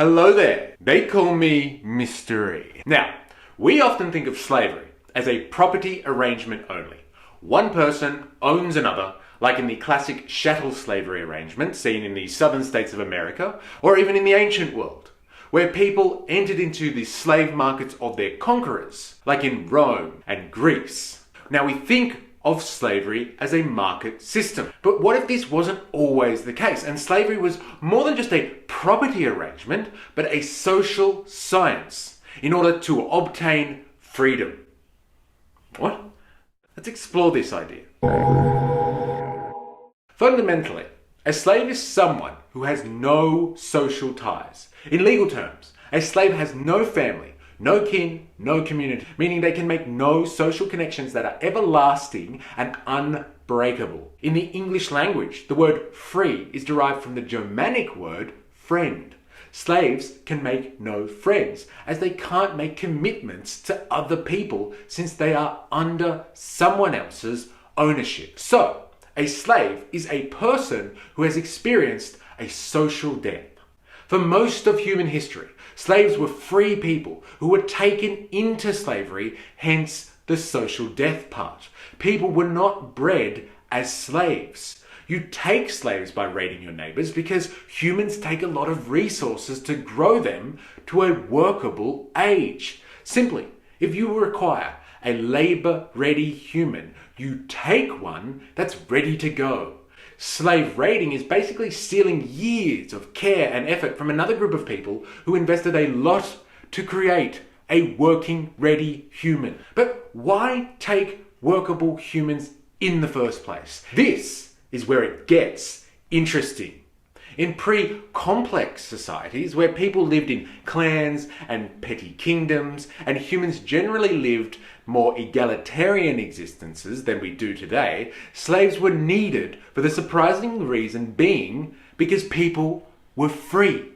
Hello there. They call me Mystery. Now, we often think of slavery as a property arrangement only. One person owns another, like in the classic chattel slavery arrangement seen in the southern states of America, or even in the ancient world, where people entered into the slave markets of their conquerors, like in Rome and Greece. Now we think of slavery as a market system. But what if this wasn't always the case, and slavery was more than just a property arrangement, but a social science in order to obtain freedom? What? Let's explore this idea. Fundamentally, a slave is someone who has no social ties. In legal terms, a slave has no family, no kin, no community, meaning they can make no social connections that are everlasting and unbreakable. In the English language, the word free is derived from the Germanic word friend. Slaves can make no friends, as they can't make commitments to other people since they are under someone else's ownership. So, a slave is a person who has experienced a social death. For most of human history, slaves were free people who were taken into slavery, hence the social death part. People were not bred as slaves. You take slaves by raiding your neighbors because humans take a lot of resources to grow them to a workable age. Simply, if you require a labor-ready human, you take one that's ready to go. Slave raiding is basically stealing years of care and effort from another group of people who invested a lot to create a working, ready human. But why take workable humans in the first place? This is where it gets interesting. In pre-complex societies where people lived in clans and petty kingdoms and humans generally lived more egalitarian existences than we do today, slaves were needed for the surprising reason being because people were free.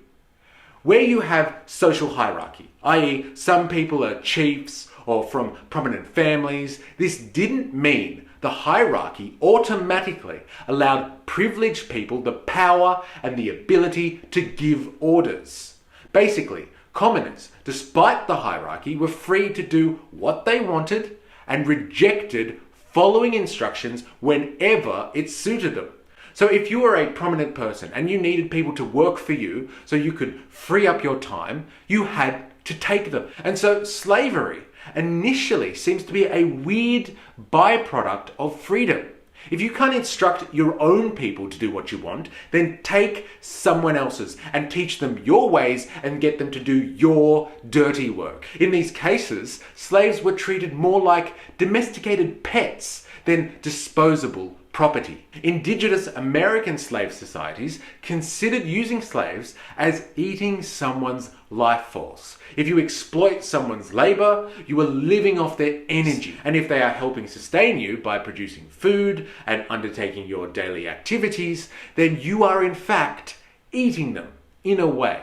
Where you have social hierarchy, i.e. some people are chiefs or from prominent families, this didn't mean the hierarchy automatically allowed privileged people the power and the ability to give orders. Basically, commoners, despite the hierarchy, were free to do what they wanted and rejected following instructions whenever it suited them. So if you were a prominent person and you needed people to work for you so you could free up your time, you had to take them. And so slavery initially seems to be a weird byproduct of freedom. If you can't instruct your own people to do what you want, then take someone else's and teach them your ways and get them to do your dirty work. In these cases, slaves were treated more like domesticated pets than disposable property. Indigenous American slave societies considered using slaves as eating someone's life force. If you exploit someone's labor, you are living off their energy. And if they are helping sustain you by producing food and undertaking your daily activities, then you are in fact eating them in a way.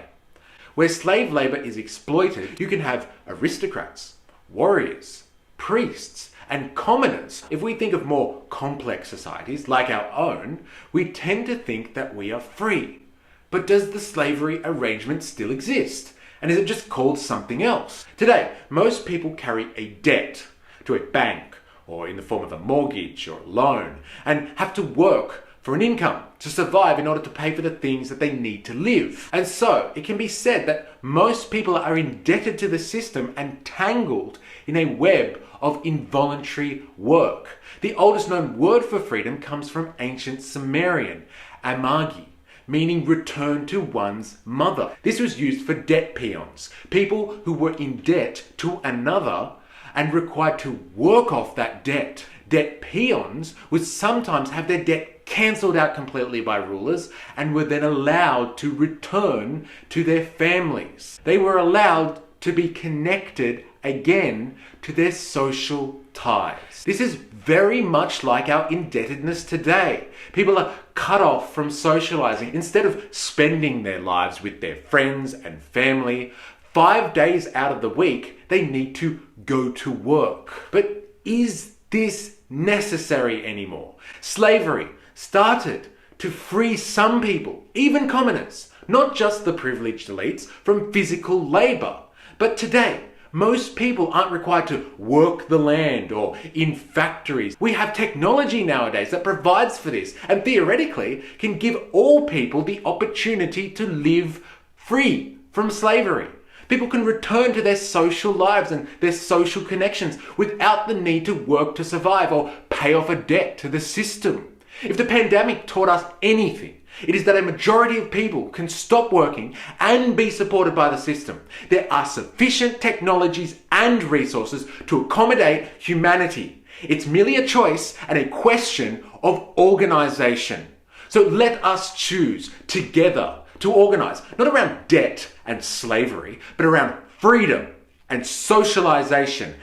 Where slave labor is exploited, you can have aristocrats, warriors, priests, and commoners. If we think of more complex societies like our own, we tend to think that we are free. But does the slavery arrangement still exist? And is it just called something else? Today, most people carry a debt to a bank or in the form of a mortgage or a loan and have to work for an income to survive in order to pay for the things that they need to live. And so it can be said that most people are indebted to the system and tangled in a web of involuntary work. The oldest known word for freedom comes from ancient Sumerian, amagi, meaning return to one's mother. This was used for debt peons, people who were in debt to another and required to work off that debt. Debt peons would sometimes have their debt cancelled out completely by rulers and were then allowed to return to their families. They were allowed to be connected again to their social ties. This is very much like our indebtedness today. People are cut off from socializing. Instead of spending their lives with their friends and family, 5 days out of the week, they need to go to work. But is this necessary anymore? Slavery started to free some people, even commoners, not just the privileged elites, from physical labor. But today, most people aren't required to work the land or in factories. We have technology nowadays that provides for this and theoretically can give all people the opportunity to live free from slavery. People can return to their social lives and their social connections without the need to work to survive or pay off a debt to the system. If the pandemic taught us anything, it is that a majority of people can stop working and be supported by the system. There are sufficient technologies and resources to accommodate humanity. It's merely a choice and a question of organization. So let us choose together to organize, not around debt and slavery, but around freedom and socialization.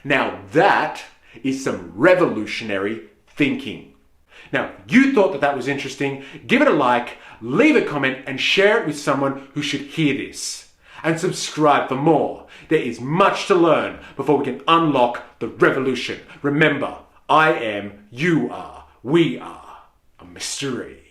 Now that is some revolutionary thinking. Now, you thought that was interesting. Give it a like, leave a comment, and share it with someone who should hear this. And subscribe for more. There is much to learn before we can unlock the revolution. Remember, I am, you are, we are a mystery.